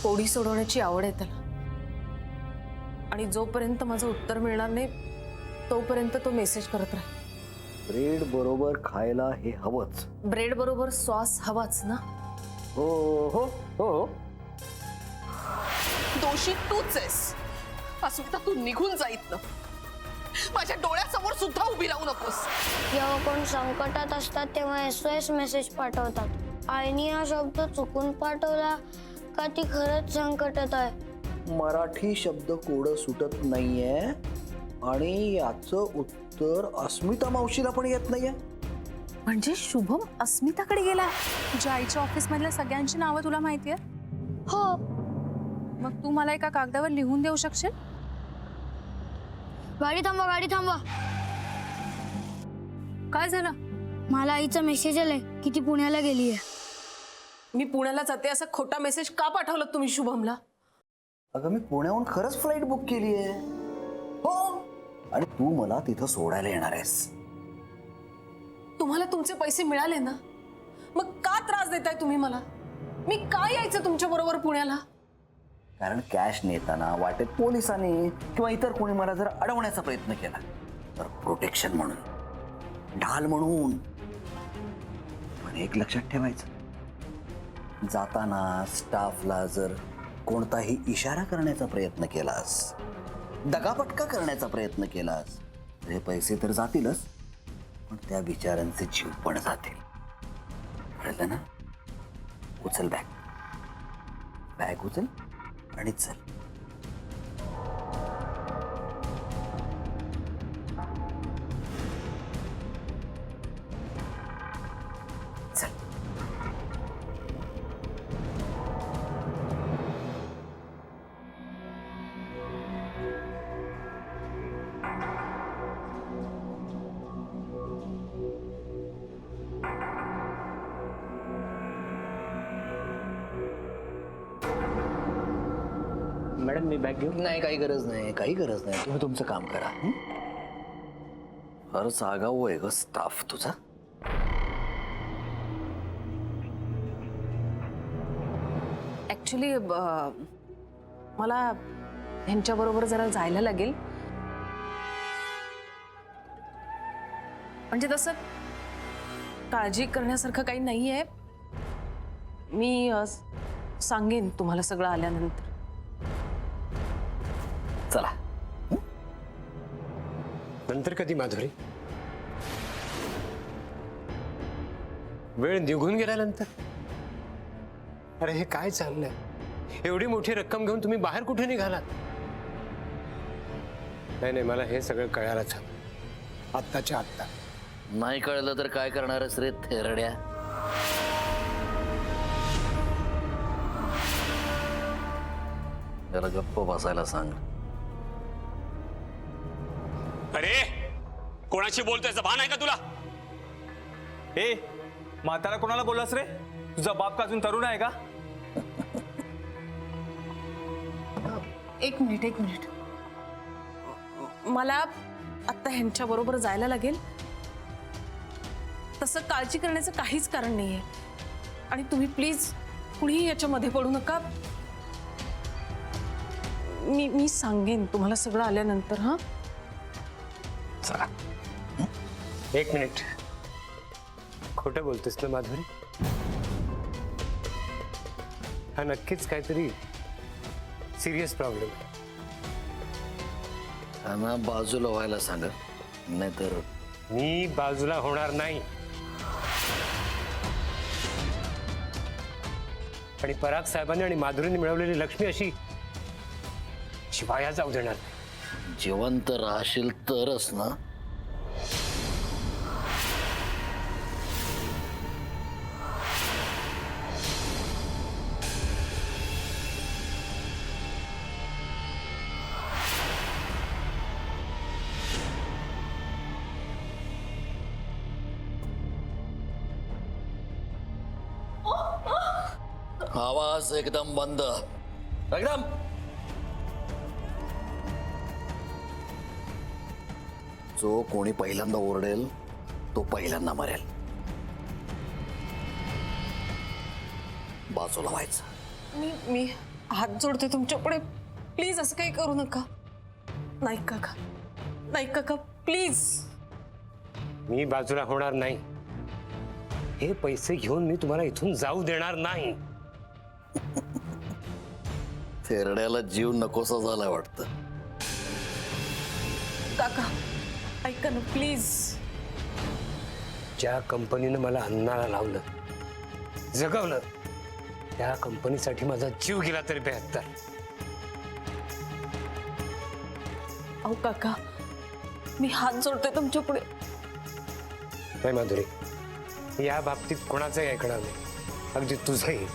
कोडी सोडवण्याची आवड आहे त्याला आणि जोपर्यंत माझं उत्तर मिळणार नाही तोपर्यंत तो मेसेज करत राहील. ब्रेड बरोबर खायला हे हवंच. ब्रेड बरोबर सॉस हवाच ना. हो हो हो. दोषी तूच आहेस. अस्मिता तू निघून जाईत ना. माझ्या डोळ्यासमोर सुद्धा उभी राहू नकोस. जेव्हा कोण संकटात असतात तेव्हा SOS मेसेज पाठवतात. आईने हा शब्द चुकून पाठवला का ती खरंच संकटात आहे. मराठी शब्द कोड सुटत नाहीये आणि याचं उत्तर अस्मिता मावशीला पण येत नाहीये. म्हणजे शुभम अस्मिताकडे गेला. तुझ्या आईच्या ऑफिस मधल्या सगळ्यांची नावं तुला माहितीये? हो. मग तू मला एका कागदावर लिहून देऊ शकशील? गाडी थांबवा, गाडी थांबवा. काय झालं? मला आईचा मेसेज आलाय की ती पुण्याला गेलीये. मी पुण्याला जाते असा खोटा मेसेज का पाठवलं तुम्ही शुभमला? अगं मी पुण्याहून खरंच फ्लाईट बुक केली आहे. हो. आणि तू मला तिथं सोडायला येणार आहेस. तुम्हाला तुमचे पैसे मिळाले ना, मग का त्रास देताय तुम्ही मला? मी का यायचं तुमच्या बरोबर पुण्याला? कारण कॅश नेताना वाटेत पोलिसांनी किंवा इतर कोणी मला जर अडवण्याचा प्रयत्न केला तर प्रोटेक्शन म्हणून, ढाल म्हणून. पण एक लक्षात ठेवायचं, जाताना स्टाफला जर कोणताही इशारा करण्याचा प्रयत्न केलास, दगापटका करण्याचा प्रयत्न केलास तर हे पैसे तर जातीलच, पण त्या बिचाऱ्यांचे जीव पण जातील. कळलं ना? उचल बॅग, बॅग उचल आणि चल. चल. मॅडम मी बॅग घेऊ? नाही, काही गरज नाही, काही गरज नाही. तुम्ही तुमचं काम करा. फारच आगाऊ आहे ग स्टाफ तुझा. ऍक्च्युली मला ह्यांच्या बरोबर जरा जायला लागेल. म्हणजे तसं काळजी करण्यासारखं काही नाहीये. मी सांगेन तुम्हाला सगळं आल्यानंतर. चला. नंतर कधी माधुरी? वेळ निघून गेल्यानंतर? अरे हे काय चाललंय? एवढी मोठी रक्कम घेऊन तुम्ही बाहेर कुठे निघालात? नाही नाही, मला हे सगळं कळायलाच हवं, आत्ताच्या आत्ता. नाही कळलं तर काय करणारच रे थेरड्या? त्याला गप्प बसायला सांग. अरे कोणाशी बोलतोय? भान आहे का तुला? ए म्हातारा कोणाला बोललास रे? तुझा बाप का अजून तरुण आहे का? एक मिनिट. मला आता ह्यांच्या बरोबर जायला लागेल. तसं काळजी करण्याचं काहीच कारण नाहीये आणि तुम्ही प्लीज कुणीही याच्यामध्ये पडू नका. मी सांगेन तुम्हाला सगळं आल्यानंतर. हा चला. एक मिनिट. खोटं बोलतेस ना माधुरी? हा नक्कीच काहीतरी सिरियस प्रॉब्लेम आहे. त्यांना बाजूला व्हायला सांगा, नाहीतर. मी बाजूला होणार नाही. आणि पराग साहेबांनी आणि माधुरीने मिळवलेली लक्ष्मी अशी वाया जाऊ देणार नाही. जिवंत राहशील तरच ना. आवाज एकदम बंद. एकदम. जो कोणी पहिल्यांदा ओरडेल तो पहिल्यांदा मरेल. बाजूला व्हायचं. मी हात जोडते तुमच्या पुढे, प्लीज असं काही करू नका. नाही काका, नाही काका, प्लीज. मी बाजूला होणार नाही. हे पैसे घेऊन मी तुम्हाला इथून जाऊ देणार नाही. थेरड्याला जीव नकोसा झाला वाटतं. काका ऐका ना प्लीज. ज्या कंपनीनं मला अन्नाला लावलं, जगवलं, त्या कंपनीसाठी माझा जीव गेला तरी 72. अहो काका, मी हात जोडते तुमच्या पुढे. नाही माधुरी, या बाबतीत कोणाचंही ऐकणार नाही, अगदी तुझंही.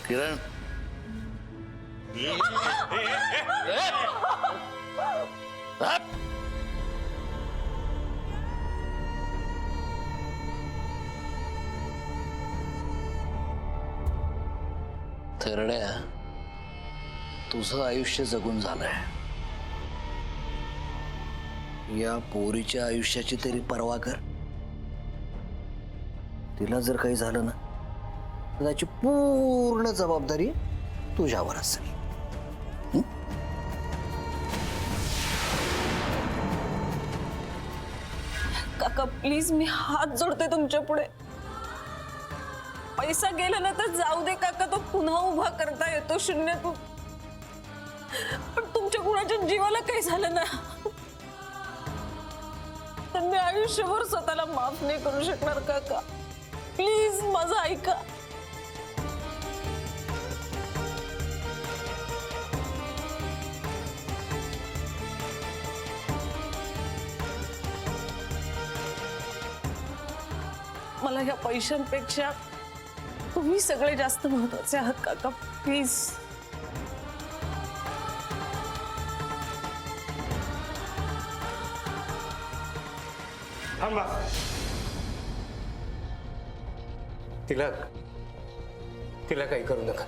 किरण, थेरड्या, तुझं आयुष्य जगून झालंय. या पोरीच्या आयुष्याची तरी पर्वा कर. तिला जर काही झालं ना तर त्याची पूर्ण जबाबदारी तुझ्यावर असेल. काका प्लीज, मी हात जोडते तुमच्या पुढे. पैसा गेला ना तर जाऊ दे काका, तो पुन्हा उभा करता येतो शून्यातून. पण तुमच्या कुणाच्या जीवाला काही झालं ना तर मी आयुष्यभर स्वतःला माफ नाही करू शकणार काका. प्लीज माझं ऐका. मला या पैशांपेक्षा तुम्ही सगळे जास्त महत्वाचे आहात काका. प्लीज. थांबा. तिला काही करू नका.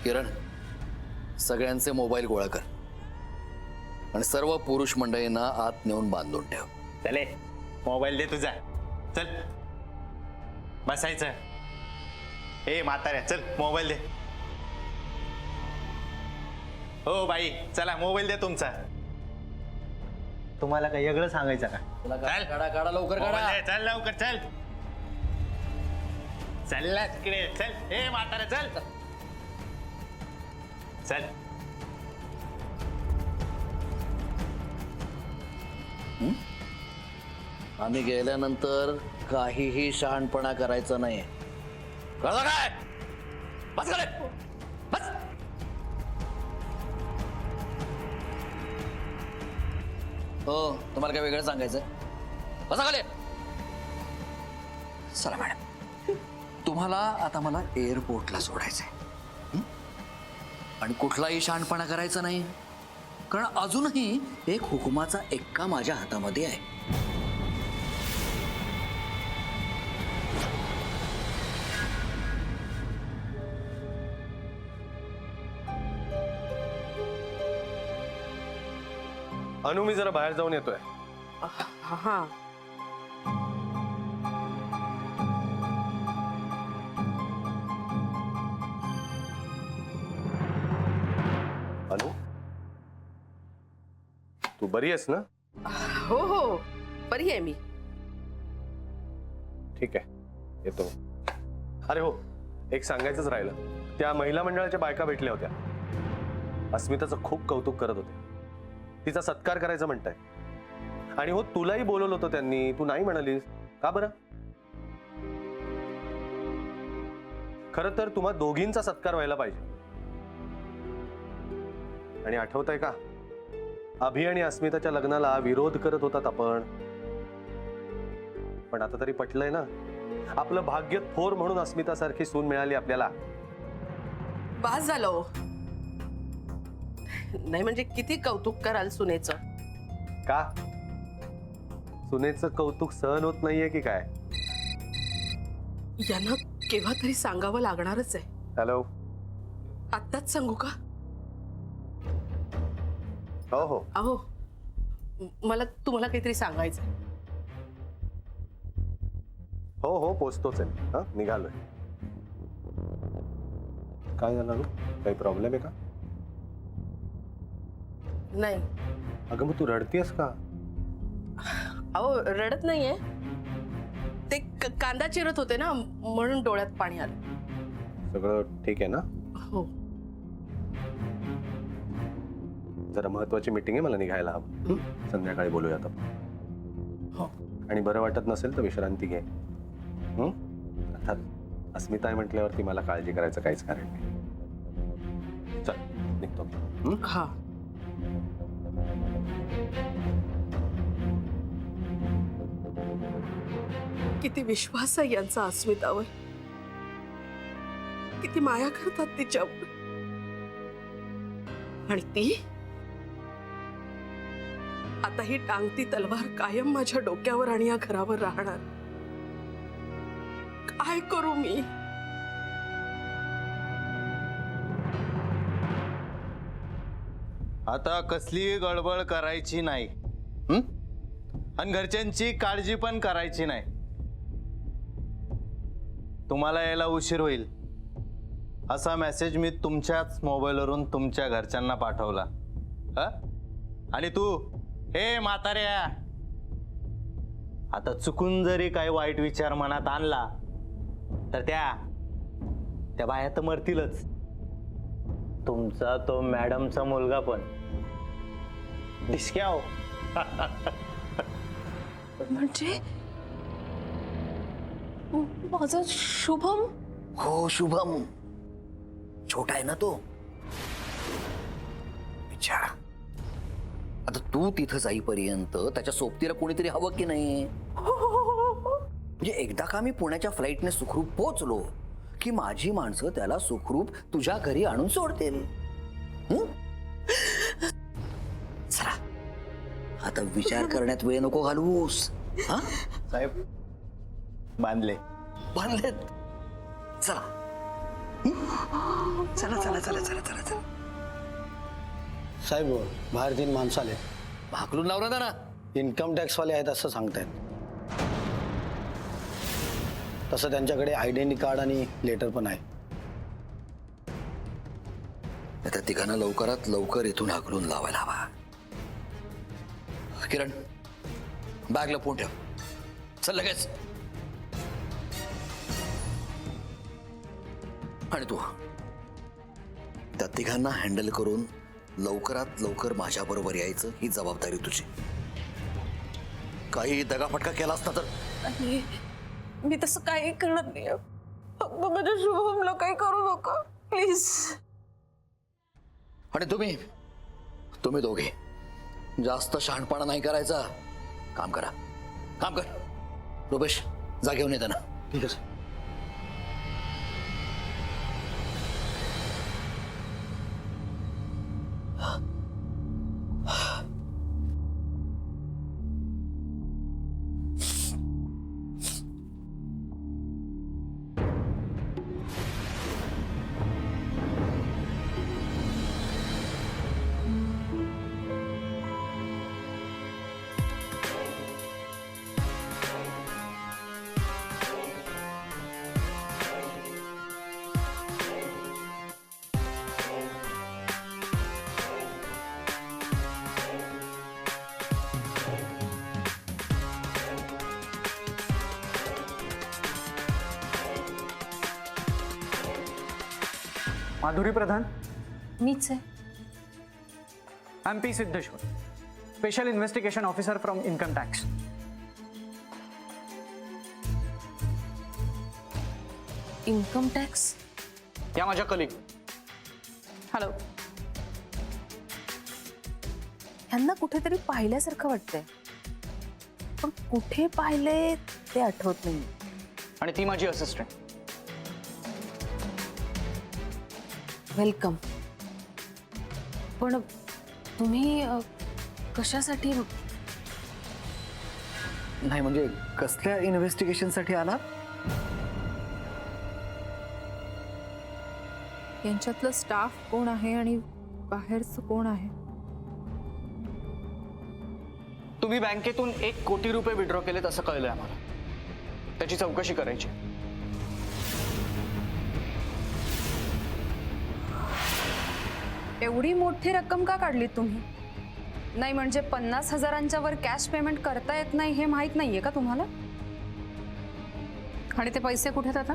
किरण, सगळ्यांचे मोबाईल गोळा कर आणि सर्व पुरुष मंडळींना आत नेऊन बांधून ठेव. चले, मोबाईल दे तुझा. चल बसायचं. ए म्हाताऱ्या, चल मोबाईल दे. हो बाई, चला मोबाईल दे तुमचा. तुम्हाला काही वेगळं सांगायचं का? चल काढा काढा, लवकर काढा. मोबाईल दे, चल लवकर, चल. चल तिकडे, चल. ए म्हाताऱ्या, चल चल. आम्ही गेल्यानंतर काहीही शहाणपणा करायचा नाही. कळलं काय? बस खाली. बस. हो, तुम्हाला काय वेगळं सांगायचं? बसा खाली. चला मॅडम, तुम्हाला आता मला एअरपोर्टला सोडायचंय. आणि कुठलाही शहाणपणा करायचा नाही, कारण अजूनही एक हुकुमाचा एक्का माझ्या हातामध्ये आहे. अनु, मी जरा बाहेर जाऊन येतोय. हा. अनु, तू बरी आहेस ना? हो हो, बरी आहे मी. ठीक आहे, येतो. अरे हो, एक सांगायचंच राहिलं. त्या महिला मंडळाच्या बायका भेटल्या होत्या. अस्मिताचं खूप कौतुक करत होते. तिचा सत्कार करायचा म्हणताय. आणि हो, तुलाही बोलवलं होतं त्यांनी, तू नाही म्हणालीस का बरं? खरं तर तुम्हा दोघींचा सत्कार व्हायला पाहिजे. आणि आठवतंय का, अभि आणि अस्मिताच्या लग्नाला विरोध करत होतात आपण. पण आता तरी पटलंय ना, आपलं भाग्य थोर म्हणून अस्मितासारखी सून मिळाली आपल्याला. बास झालं. नाही म्हणजे किती कौतुक कराल सुनेचं. का? सुनेचं कौतुक सहन होत नाहीये की काय? यांना केव्हा तरी सांगावं लागणारच आहे. हॅलो, आत्ताच सांगू का? हो हो. अहो, मला तुम्हाला काहीतरी सांगायचं. हो हो पोचतोच आहे. हा निघालोय. काय झालं रू? काही प्रॉब्लेम आहे का? नाही अगं मग तू रडतीयस का? अहो रडत नाहीये, ते कांदा चिरत होते ना म्हणून डोळ्यात पाणी आलं. सगळं ठीक आहे ना? हो. जरा महत्वाची मीटिंग आहे, मला निघायला हवं. संध्याकाळी बोलूयात आपण. हो. आणि बरं वाटत नसेल तर विश्रांती घे. अर्थात अस्मिता आहे म्हटल्यावरती मला काळजी करायचं काहीच कारण नाही. चल निघतो. हा. किती विश्वास आहे यांचा अस्मितावर, किती माया करतात तिच्यावर. आणि ती आता ही टांगती तलवार कायम माझ्या डोक्यावर आणि या घरावर राहणार. काय करू मी? आता कसली गडबड करायची नाही. आणि घरच्यांची काळजी पण करायची नाही. तुम्हाला यायला उशीर होईल असा मेसेज मी तुमच्याच मोबाईलवरून तुमच्या घरच्यांना पाठवला. आणि तू हे म्हाताऱ्या, आता चुकून जरी काही वाईट विचार मनात आणला तर त्या बाया तर मरतीलच. तुमचा तो मॅडमचा मुलगा पण डिस्क्याव. म्हणजे माझा शुभम? हो शुभम, छोटा आहे ना तो. बिचारा. आता तू तिथं जाईपर्यंत त्याच्या सोबतीला कोणीतरी हवं की नाही? म्हणजे एकदा का मी पुण्याच्या फ्लाईटने सुखरूप पोहोचलो की माझी माणसं त्याला सुखरूप तुझ्या घरी आणून सोडतील. चला आता विचार करण्यात वेळ नको घालवूस. हा साहेब बांधले बांधलेत. चला चला चला चला चला चला चला. साहेब बाहेर 3 माणसं आले. भाकलून लावला ना. इन्कम टॅक्स वाले आहेत असं सांगतायत. तसं त्यांच्याकडे आयडेंटिटी कार्ड आणि लेटर पण आहे. त्या तिघांना लवकरात लवकर इथून हाकलून लावायला हवा. किरण बॅग लपवून ठेव. चल लगेच. आणि तू त्या तिघांना हँडल करून लवकरात लवकर माझ्या बरोबर यायचं, ही जबाबदारी तुझी. काही दगाफटका केला असता तर? नाही, मी तसं काही करणार नाही. फक्त माझ्या शुभमला काही करू नका प्लीज. आणि तुम्ही दोघे जास्त शहाणपणा नाही करायचा. काम करा, काम कर. रुपेश जा घेऊन येताना. ठीक आहे. माधुरी प्रधान. मीच आहे. I am P Siddheshwar, special investigation officer from income tax. Income tax? या माझ्या कलिग. हॅलो. ह्यांना कुठेतरी पाहिल्यासारखं वाटतंय, पण कुठे पाहिले ते आठवत नाही. आणि ती माझी असिस्टंट. वेलकम. पण तुम्ही कशासाठी? नाही म्हणजे कसल्या इन्व्हेस्टिगेशनसाठी आला? यांच्यातलं स्टाफ कोण आहे आणि बाहेरचं कोण आहे? तुम्ही बँकेतून 1 कोटी रुपये विड्रॉ केलेत असं कळलंय आम्हाला. त्याची चौकशी करायची. एवढी मोठी रक्कम का काढलीत तुम्ही? नाही म्हणजे 50,000च्या वर कॅश पेमेंट करता येत नाही हे माहित नाहीये का तुम्हाला? आणि ते पैसे कुठे आहेत आता?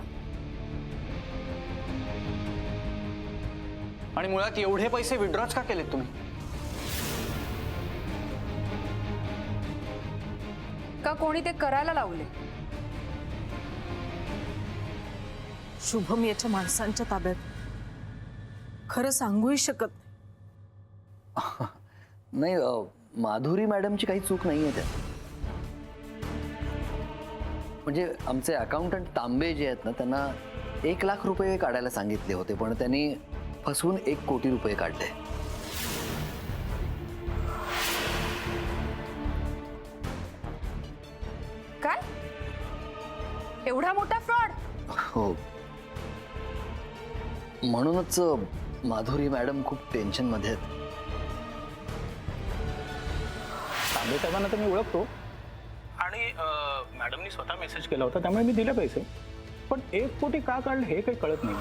आणि मुळात एवढे पैसे विड्रॉच का केलेत तुम्ही? का कोणी ते करायला लावले? शुभम याच्या माणसांच्या ताब्यात. खरं सांगूही शकत नाही, माधुरी मॅडमची काही चूक नाहीये त्यात. म्हणजे आमचे अकाउंटंट तांबे जे आहेत ना, त्यांना 1 लाख रुपये काढायला सांगितले होते, पण त्यांनी फसवून 1 कोटी रुपये काढले. काय? एवढा मोठा फ्रॉड? हो, म्हणूनच माधुरी मॅडम खूप टेन्शन मध्ये आहेत. तांबे साहेबांना तर मी ओळखतो आणि मॅडमनी स्वतः मेसेज केला होता, त्यामुळे मी दिले पैसे. पण 1 कोटी का काढलं हे काही कळत नाही.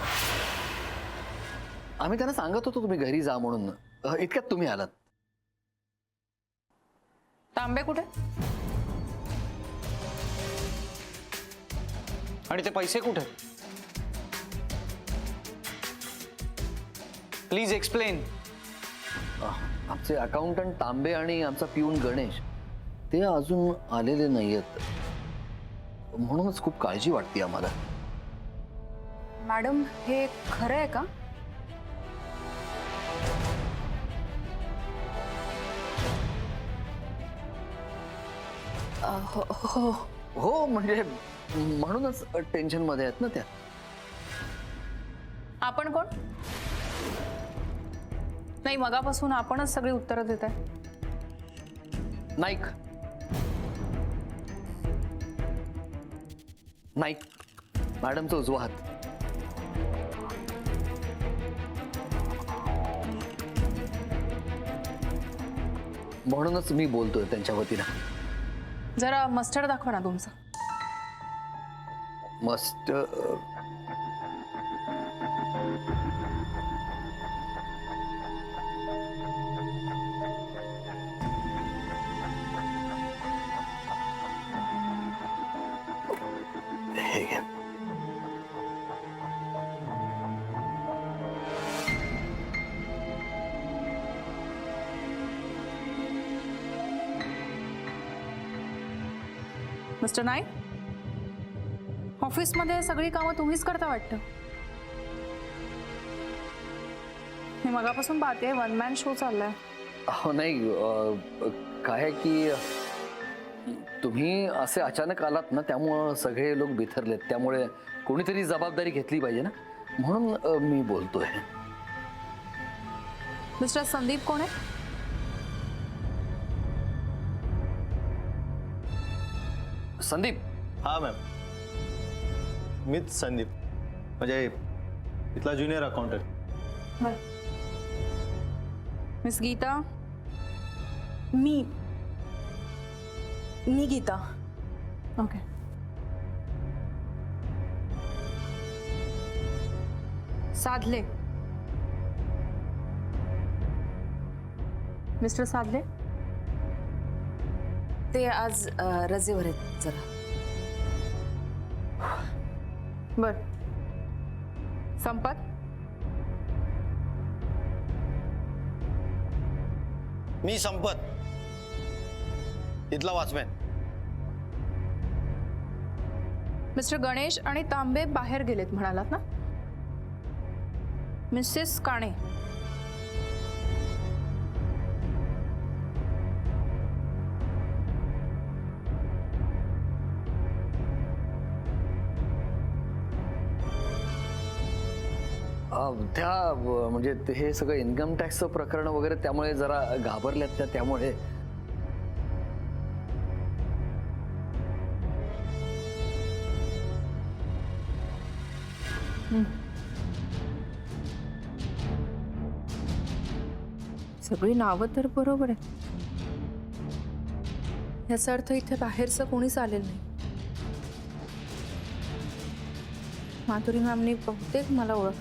आम्ही त्यांना सांगत होतो तुम्ही घरी जा म्हणून, इतक्यात तुम्ही आलात. तांबे कुठे? आणि ते पैसे कुठे? Please explain. आमचे अकाउंटंट तांबे आणि आमचा पिऊन गणेश ते अजून आलेले नाहीयेत, म्हणूनच खूप काळजी वाटते आम्हाला. मॅडम हे खरं आहे का? हो. हो, म्हणजे म्हणूनच टेन्शन मध्ये आहेत ना त्या. आपण कोण? नाही, मगापासून आपणच सगळी उत्तरं देत आहे. नाईक. नाईक मॅडमचा उजवा हात. म्हणूनच मी बोलतोय त्यांच्या वतीनं. जरा मस्टर्ड दाखवा ना तुमचं. मस्त. हे घ्या. मिस्टर नाईक, ऑफिसमध्ये सगळी कामं तुम्हीच करता वाटतं. मी मगापासून पाहते 1 मॅन शो चाललाय. हो नाही, काय आहे की तुम्ही असे अचानक आलात ना, त्यामुळं सगळे लोक बिथरलेत. त्यामुळे कोणीतरी जबाबदारी घेतली पाहिजे ना, म्हणून मी बोलतोय. मिस्टर संदीप कोण आहे? संदीप. हा मॅम, मीच संदीप, म्हणजे इथला ज्युनियर अकाउंटंट. मिस गीता. मी गीता. ओके. साधले. मिस्टर साधले ते आज रजेवर आहेत जरा. बर. संपत. मी संपत, इथला वॉचमॅन. मिस्टर गणेश आणि तांबे बाहेर गेलेत म्हणालात ना? मिसेस काणे. त्या म्हणजे हे सगळं इन्कम टॅक्सचं प्रकरण वगैरे, त्यामुळे जरा घाबरल्यात त्या. त्यामुळे सगळी नावं तर बरोबर आहे. याचा अर्थ इथे बाहेरचं कोणीच आलेलं नाही. माधुरी मॅमनी बहुतेक मला ओळख,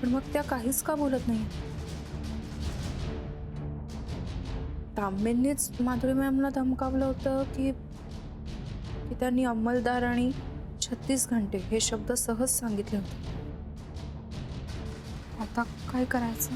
पण मग त्या काहीच का बोलत नाही? तांबेंनीच माधुरी मॅमला धमकावलं होतं की त्यांनी अंमलदार आणि 36 घंटे हे शब्द सहज सांगितले होते. आता काय करायचं?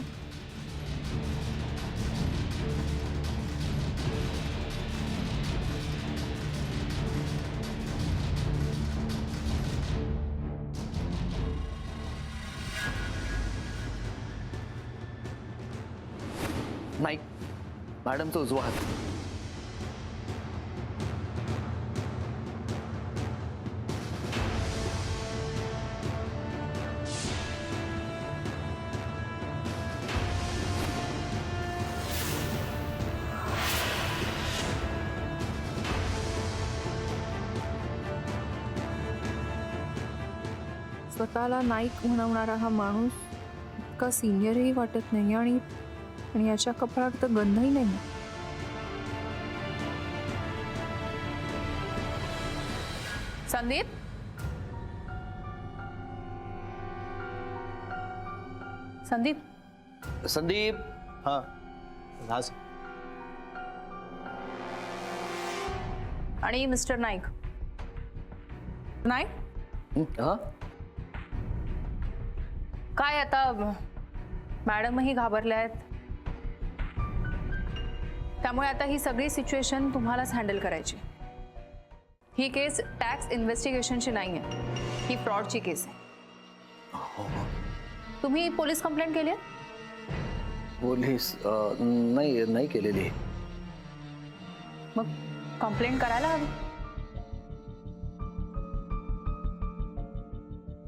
नाही, मॅडमचा उजवा हात. स्वतःला नाईक म्हणवणारा हा माणूस इतका सिनियरही वाटत नाही आणि याच्या कपाळात तर गंधही नाही. संदीप, संदीप, संदीप. हा आणि मिस्टर नाईक. नाईक, हा, काय आता मॅडमही घाबरल्या आहेत, त्यामुळे आता ही सगळी सिच्युएशन तुम्हालाच हँडल करायची. ही केस टॅक्स इन्व्हेस्टिगेशनची नाही आहे, ही फ्रॉडची केस आहे. तुम्ही पोलीस कंप्लेंट केली आहे? पोलीस नाही केलेली. मग कंप्लेंट करायला हवी.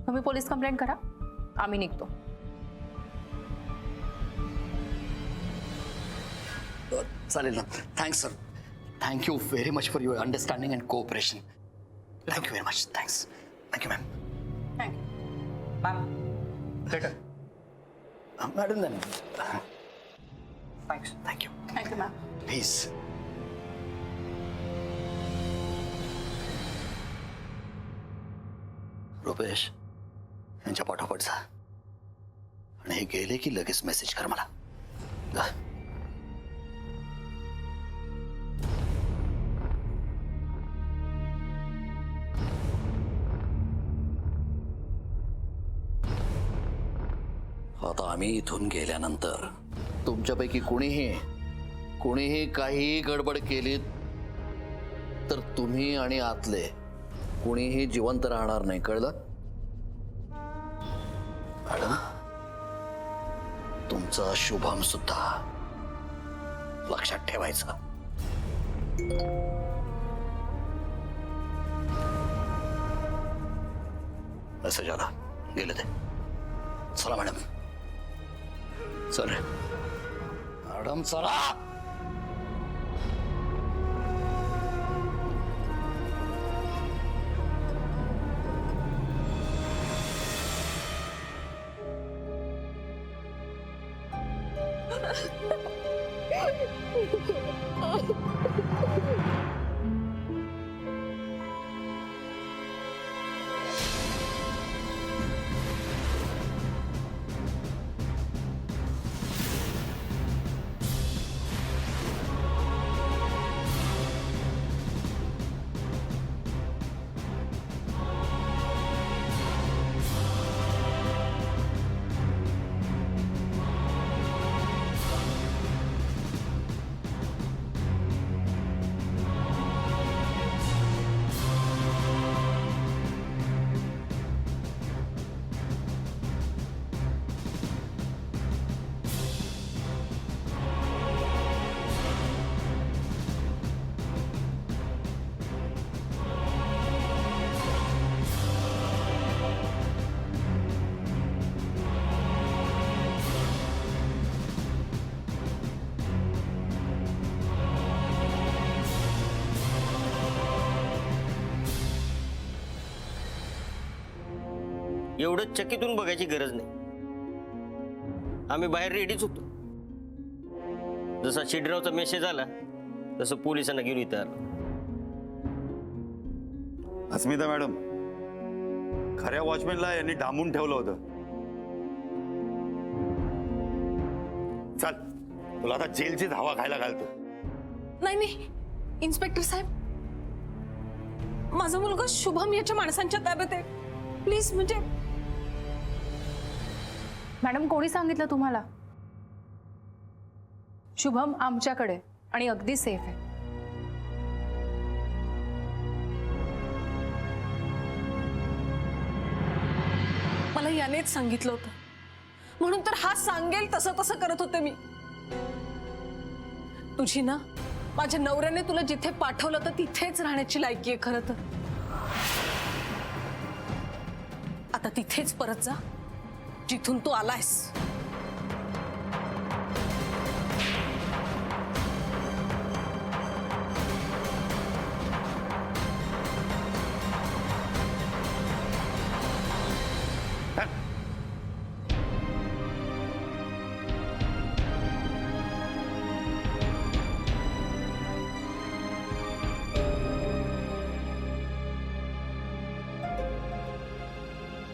तुम्ही पोलीस कंप्लेंट करा, आम्ही निघतो. चालेल ना. Thanks sir. Thank you very much for your understanding and cooperation. Thank you very much. Thanks. Thank you ma'am. Madam madam thanks. Thank you. Thank you ma'am. Please. Rupesh, यांच्या पाठोपाठ जा आणि हे गेले की लगेच मेसेज कर मला. जा. आता आम्ही इथून गेल्यानंतर तुमच्यापैकी कुणीही काही गडबड केली तर तुम्ही आणि आतले कुणीही जिवंत राहणार नाही, कळलं? मॅडम, तुमचा शुभम सुद्धा लक्षात ठेवायचं. मेसेज आला, गेले ते. चला मॅडम, चल मॅडम, चला. एवढं चकितून बघायची गरज नाही. आम्ही बाहेर रेडीच होतो. जसा शिडरावचा मेसेज आला तसं पोलिसांना घेऊन इथं आलो. अस्मिता मॅडम, खऱ्या वॉचमॅनला यांनी डांबून ठेवलं होतं. चल, तुला आता जेलची धावा खायला घालतो. नाही नाही इन्स्पेक्टर साहेब, माझा मुलगा शुभम याच्या माणसांच्या ताब्यात आहे. प्लीज म्हणजे मॅडम कोणी सांगितलं तुम्हाला? शुभम आमच्याकडे आणि अगदी सेफ आहे. मला यानेच सांगितलं होतं, म्हणून तर हा सांगेल तसं तसं करत होते मी. तुझी ना माझ्या नवऱ्याने तुला जिथे पाठवलं तर तिथेच राहण्याची लायकी आहे खरं तर. आता तिथेच परत जा जिथून तू आलायस.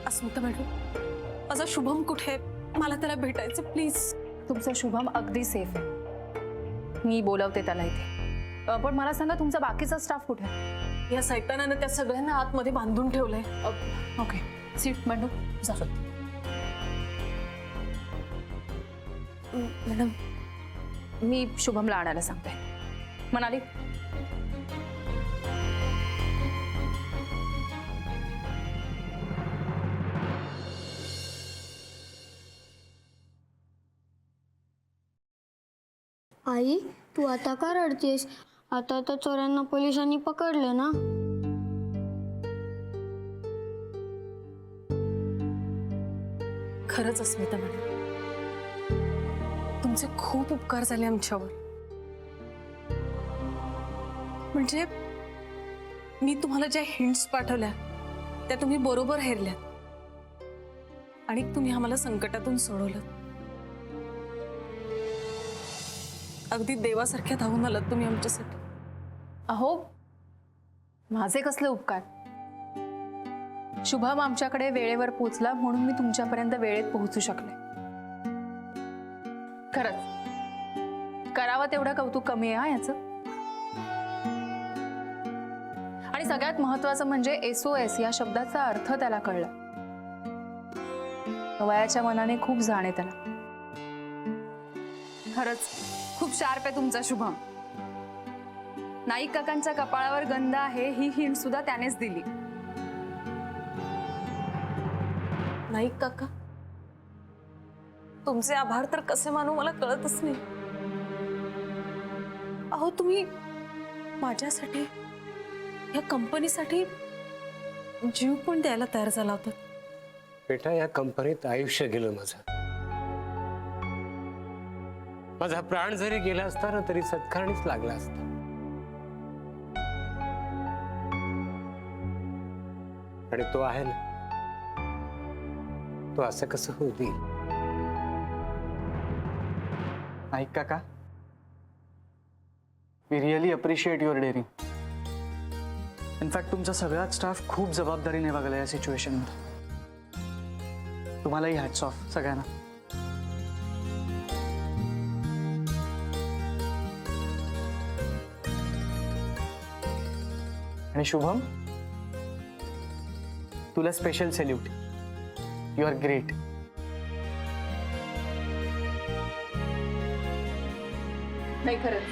अस्मिता मॅडम, माझा शुभम कुठे? मला त्याला भेटायचं प्लीज. तुमचा शुभम अगदी सेफ आहे. मी बोलवते त्याला इथे. पण मला सांगा तुमचा बाकीचा स्टाफ कुठे आहे? या सैतानानं त्या सगळ्यांना आतमध्ये बांधून ठेवलंय. ओके सीट मॅडम जा. मॅडम मी शुभमला आणायला सांगते. मनाली आई, तू आता का रडतेस? आता तर चोरांना पोलिसांनी पकडलं ना. खरंच अस्मिता मॅडम, तुमचे खूप उपकार झाले आमच्यावर. म्हणजे मी तुम्हाला ज्या हिंट्स पाठवल्या त्या तुम्ही बरोबर हेरल्यात आणि तुम्ही आम्हाला संकटातून सोडवलं. अगदी देवासारख्या धावून आलात तुम्ही आमच्यासाठी. अहो माझे कसले उपकार. शुभम आमच्याकडे वेळेवर पोहोचला म्हणून मी तुमच्यापर्यंत वेळेत पोहोचू शकले. खरंच करावं तेवढं कौतुक कमी आहे याचं. आणि सगळ्यात महत्वाचं म्हणजे SOS या शब्दाचा अर्थ त्याला कळला. वयाच्या मनाने खूप जाण आहे त्याला. खरंच खूप शार्प आहे तुमचा शुभम. नाईक काकांच्या कपाळावर गंध आहे ही हिंट सुद्धा त्यानेच दिली. नाईक काका, तुमचे आभार तर कसे मानू मला कळतच नाही. अहो तुम्ही माझ्यासाठी या कंपनीसाठी जीव पण द्यायला तयार झाला होता. बेटा, या कंपनीत आयुष्य गेलं माझं. माझा प्राण जरी गेला असता ना तरी सत्कारणीच लागला असता. आणि तो आहे ना, तो असं कसं होईल? नाईक काका, we really appreciate your daring. In fact तुमचा सगळाच स्टाफ खूप जबाबदारीने वागला या सिच्युएशनमध्ये. तुम्हालाही हॅट्स ऑफ सगळ्यांना. आणि शुभम, तुला special salute. You are great. नाही खरंच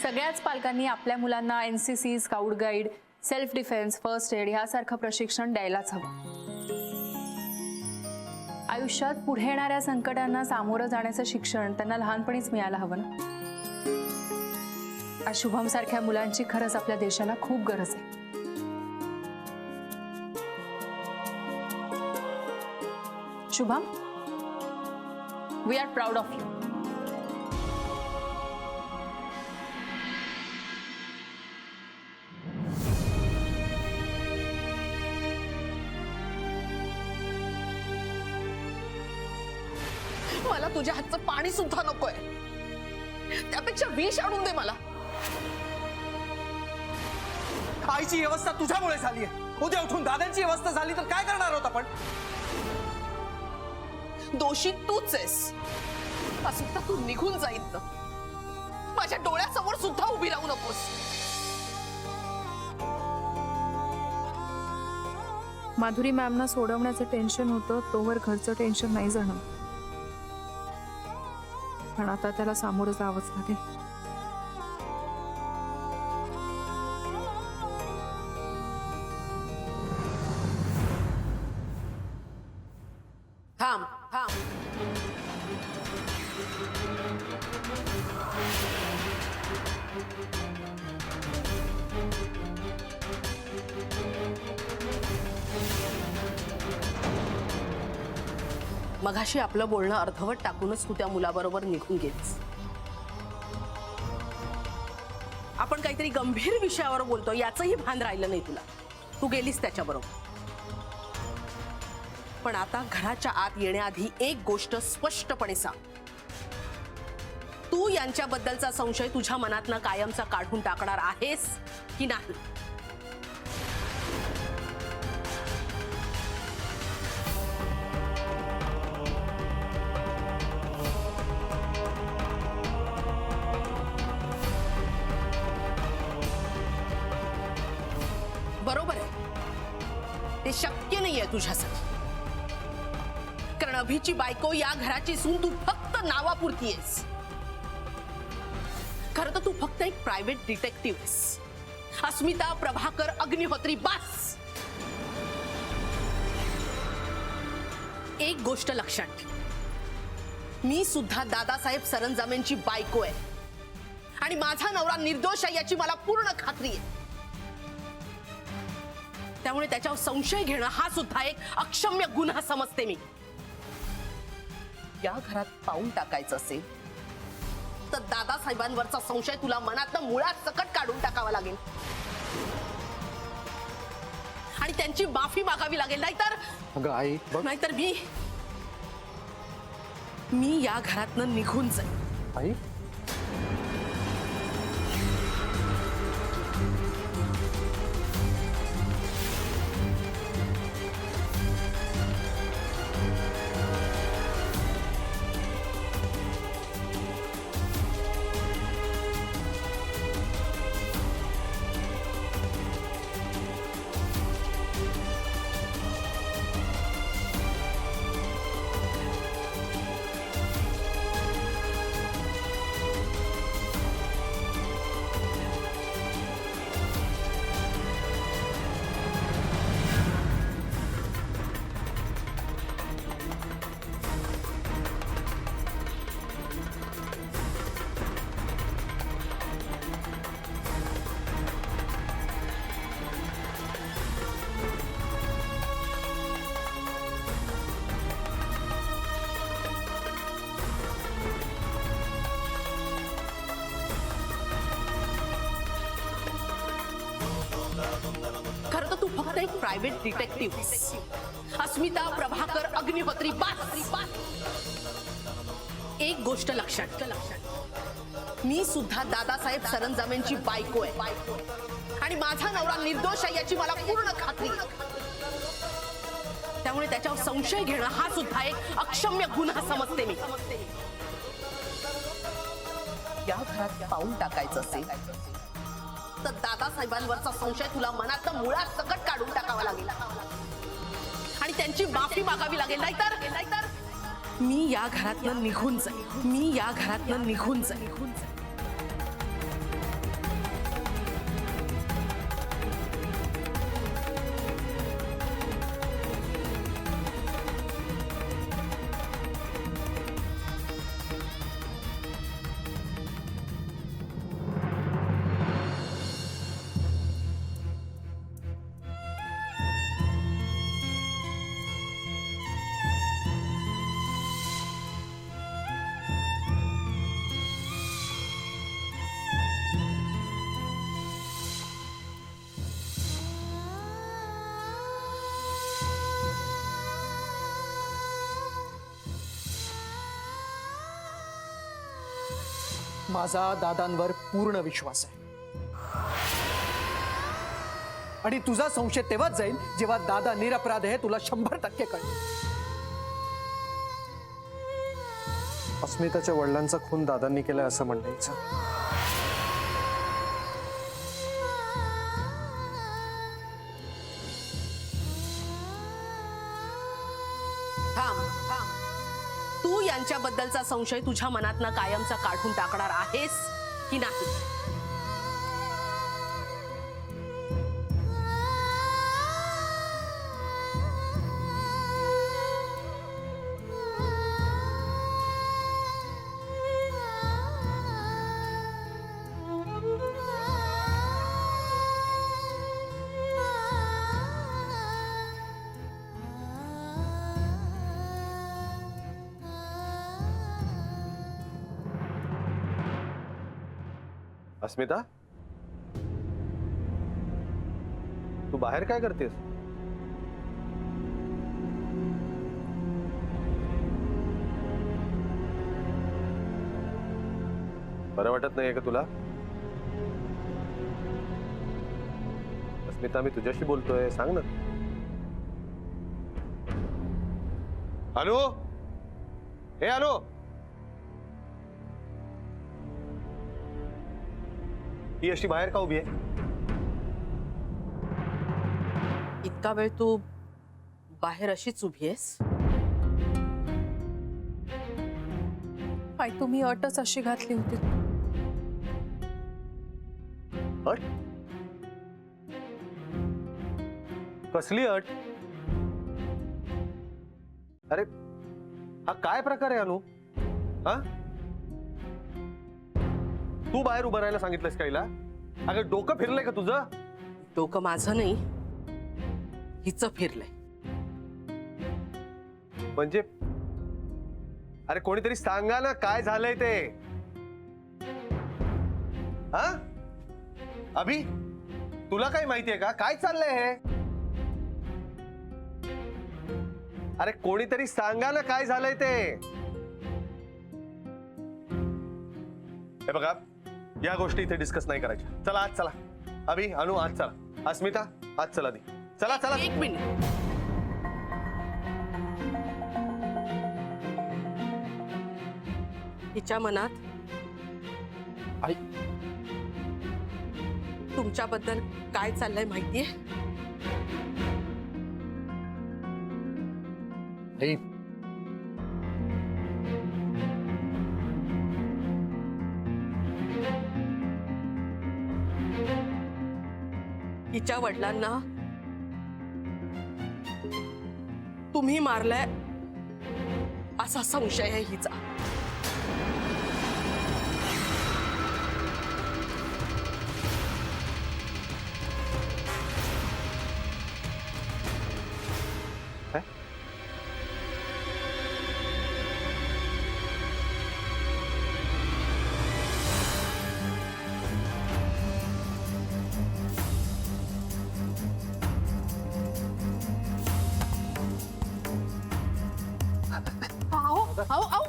सगळ्याच पालकांनी आपल्या मुलांना NCC, scout guide, self defence, first aid यासारखं प्रशिक्षण द्यायलाच हवं. आयुष्यात पुढे येणाऱ्या संकटांना सामोरं जाण्याचं शिक्षण त्यांना लहानपणीच मिळायला हवं ना. आज शुभम सारख्या मुलांची खरंच आपल्या देशाला खूप गरज आहे. Shubham, we are proud of you. मला तुझ्या हातचं पाणी सुद्धा नकोय. त्यापेक्षा विष आणून दे मला. आईची व्यवस्था तुझ्यामुळे झाली आहे. उद्या उठून दादांची व्यवस्था झाली तर काय करणार आहोत आपण? दोषी तूच आहेस. असुद्धा तू निघून जाईत ना. माझ्या डोळ्यासमोर सुद्धा उभी राहू नकोस. माधुरी मॅमना सोडवण्याचं टेन्शन होतं, तोवर घरचं टेन्शन नाही जाणं. पण आता त्याला सामोरं जावंच लागेल. थांब थांब. मघाशी आपलं बोलणं अर्धवट टाकूनच तू त्या मुलाबरोबर निघून गेलीस. आपण काहीतरी गंभीर विषयावर बोलतो याचंही भान राहिलं नाही तुला. तू गेलीस त्याच्याबरोबर. पण आता घराच्या आत येण्याआधी एक गोष्ट स्पष्टपणे सांग. तू यांच्याबद्दलचा संशय तुझ्या मनातनं कायमचा काढून टाकणार आहेस की नाही? बरोबर आहे, ते शक्य नाहीये तुझ्यासाठी. कारण अभिची बायको या घराची सून तू फक्त नावापुरती आहेस. खरं तर तू फक्त एक प्रायव्हेट डिटेक्टिव्ह आहेस. अस्मिता प्रभाकर अग्निहोत्री बस. एक गोष्ट लक्षात ठेव, मी सुद्धा दादासाहेब सरंजामेंची बायको आहे आणि माझा नवरा निर्दोष आहे याची मला पूर्ण खात्री आहे. त्यामुळे त्याच्यावर संशय घेणं हा सुद्धा एक अक्षम्य गुन्हा समजते मी. या घरात पाऊल टाकायचं असेल तर दादासाहेबांवरचा संशय तुला मनातनं मुळात सकट काढून टाकावा लागेल आणि त्यांची माफी मागावी लागेल. नाहीतर मी या घरातनं निघून जाईन. आई खरं तर तू फक्त एक प्रायव्हेट डिटेक्टिव्ह आहेस. अस्मिता प्रभाकर अग्निहोत्री बस. एक गोष्ट लक्षात ठेव, मी सुद्धा दादासाहेब सरंजामेंची बायको आहे आणि माझा नवरा निर्दोष आहे याची मला पूर्ण खात्री आहे. त्यामुळे त्याच्यावर संशय घेणं हा सुद्धा एक अक्षम्य गुन्हा समजते मी. या घरात पाऊल टाकायचं असेल तर दादासाहेबांवरचा संशय तुला मनातनं मुळात सकट काढून टाकावा लागेल आणि त्यांची माफी मागावी लागेल. नाहीतर मी या घरातनं निघून जाईन. माझा दादांवर पूर्ण विश्वास आहे आणि तुझा संशय तेव्हाच जाईल जेव्हा दादा निरपराध आहे तुला 100% कळेल. अस्मिताच्या वडिलांचा खून दादांनी केलाय असं म्हणायचं. थांब थांब. तू यांच्याबद्दलचा संशय तुझ्या मनातनं कायमचा काढून टाकणार आहेस की नाही? अस्मिता, तू बाहेर काय करतेस? बरं वाटत नाहीये का तुला? अस्मिता, मी तुझ्याशी बोलतोय, सांग ना. अनु, हे अनु, ही अशी बाहेर का उभी आहे? इतका वेळ तू बाहेर अशीच उभी आहेस? आई तुम्ही अटच अशी घातली होती. अट? कसली अट? अरे हा काय प्रकार आहे अनु? हा, तू बाहेर उभं राहायला सांगितलंस काहीला? अगं डोकं फिरलंय का तुझं? डोकं माझं नाही, हिचं फिरलंय. म्हणजे अरे कोणीतरी सांगा ना काय झालंय ते. हा अभि, तुला काही माहितीये का काय चाललंय हे? अरे कोणीतरी सांगा ना काय झालंय ते. हे बघा, या गोष्टी इथे डिस्कस नाही करायच्या. चला आज चला. अभि, अनु आज चला. अस्मिता आज चला दी. चला चला. एक मिनिट. हिच्या मनात आई, तुमच्याबद्दल काय चाललंय माहितीये? आई, हिच्या वडिलांना तुम्ही मारलाय असा संशय आहे हिचा.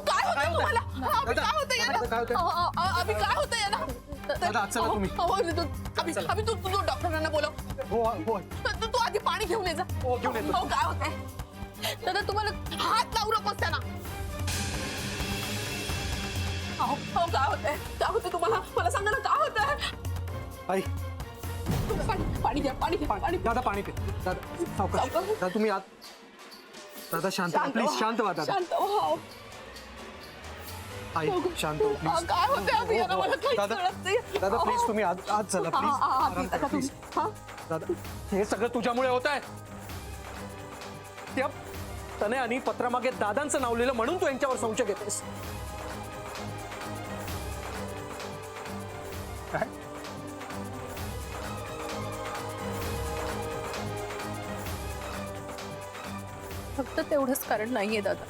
काय होतंय तुम्हाला? काय होतंय यांना? दादा, आज चला तुम्ही. अभि, तू डॉक्टरांना बोलव. हो तू आधी पाणी घेऊन ये जा. घेऊन येतो. काय होतंय? दादा तुम्हाला हात लावू नकोस त्यांना. काय होतंय तुम्हाला? मला सांगा ना काय होतंय? आई, पाणी घ्या, पाणी घ्या, पाणी. दादा पाणी पे. दादा सावकाश. दादा तुम्ही आत. दादा शांत व्हा प्लीज. शांत व्हा दादा. शांत व्हा. आई शांत हो प्लीज. काय होतंय अभि? यांना मला काहीच दादा, कळत नाही. दादा प्लीज तुम्ही आज चला प्लीज. आराम करा प्लीज. दादा हे सगळं तुझ्यामुळे होत आहे. त्या तनयानी पत्रामागे दादांचं नाव लिहिलं म्हणून तू यांच्यावर संशय घेतेस. काय? फक्त तेवढंच कारण नाहीये दादा.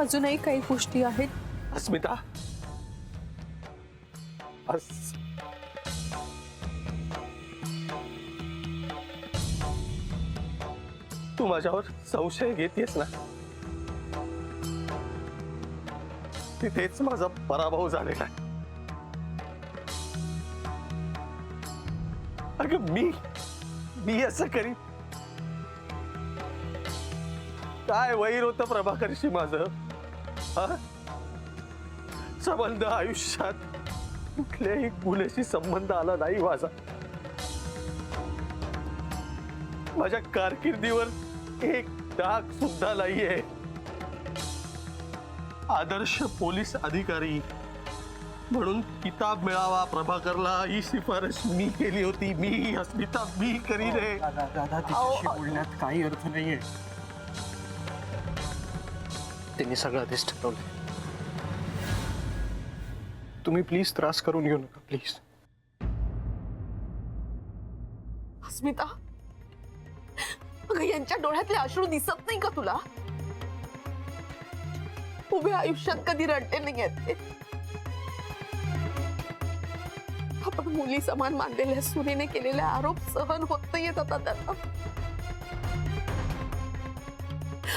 अजूनही काही गोष्टी आहेत. अस्मिता, तू माझ्यावर संशय घेतेस ना? तिथेच माझा पराभव झालेला आहे. अगं मी असं करीन? काय वैर होतं प्रभाकरशी माझं? हा? संबंध आयुष्यात कुठल्याही मुलाशी संबंध आला नाही माझा. माझ्या कारकिर्दीवर एक डाग सुद्धा नाहीये. आदर्श पोलीस अधिकारी म्हणून किताब मिळावा प्रभाकरला ही शिफारस मी केली होती. मी अस्मिता मी करीन हे. दादा तिच्याशी बोलण्यात काही अर्थ नाहीये. त्यांनी सगळं आधीच ठरवलंय. तुम्ही प्लीज त्रास करून घेऊ नका प्लीज. अस्मिता, अगं यांच्या डोळ्यातले अश्रू दिसत नाही का तुला? उभ्या आयुष्यात कधी रडते नाही ते. आपण मुली समान मानलेल्या सुनेने केलेले आरोप सहन होत नाही येत आता त्यांना.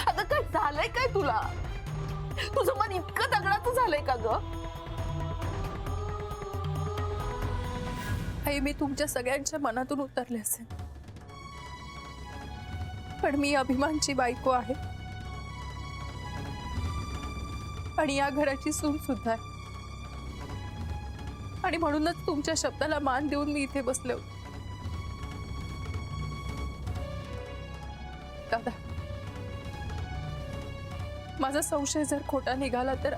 आता काय झालंय काय तुला? तुझं मन इतकं दगडाचं झालंय का ग? आई, मी तुमच्या सगळ्यांच्या मनातून उतरले असेल, पण मी अभिमानची बायको आहे आणि या घराची सून सुद्धा आहे. आणि म्हणूनच तुमच्या शब्दाला मान देऊन मी इथे बसले होते. दादा, माझा संशय जर खोटा निघाला तर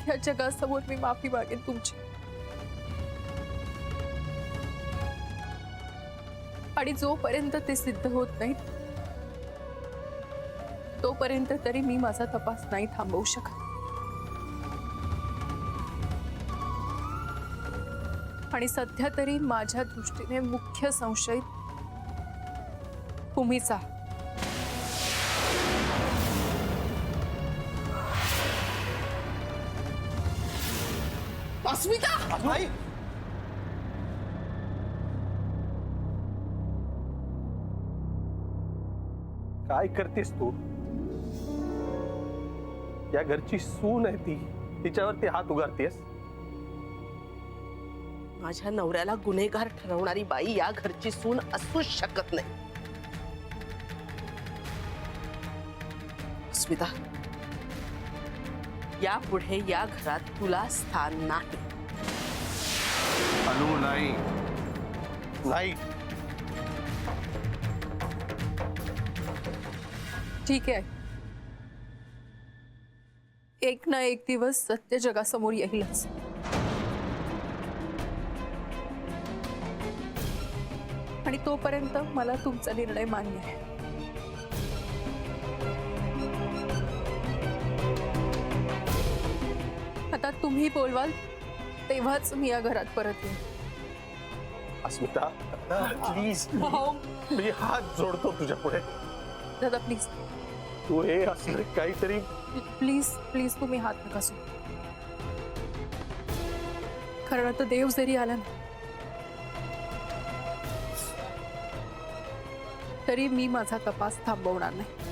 या जगासमोर मी माफी मागेन तुमची. आणि जोपर्यंत ते सिद्ध होत नाही तोपर्यंत तरी मी माझा तपास नाही थांबवू शकत. आणि सध्या तरी माझ्या दृष्टीने मुख्य संशयित तुम्हीच आहात. अस्मिता, काय करतेस तू? या घरची सून आहे ती, तिच्यावरती हात उगारतेस? माझ्या नवऱ्याला गुन्हेगार ठरवणारी बाई या घरची सून असूच शकत नाही. अस्मिता, यापुढे या घरात तुला स्थान नाही. अनु नाही, नाही. ठीक आहे, एक ना एक दिवस सत्य जगासमोर येईलच. आणि तोपर्यंत मला तुमचा निर्णय मान्य आहे. आता तुम्ही बोलवाल तेव्हाच मी या घरात परत येईन. अस्मिता प्लीज, मी हात जोडतो तुझ्या पुढे. दादा प्लीज, तू हे असलं काहीतरी. प्लीज प्लीज तुम्ही हात नका सोडू. कारण आता देव जरी आला ना तरी मी माझा तपास थांबवणार नाही.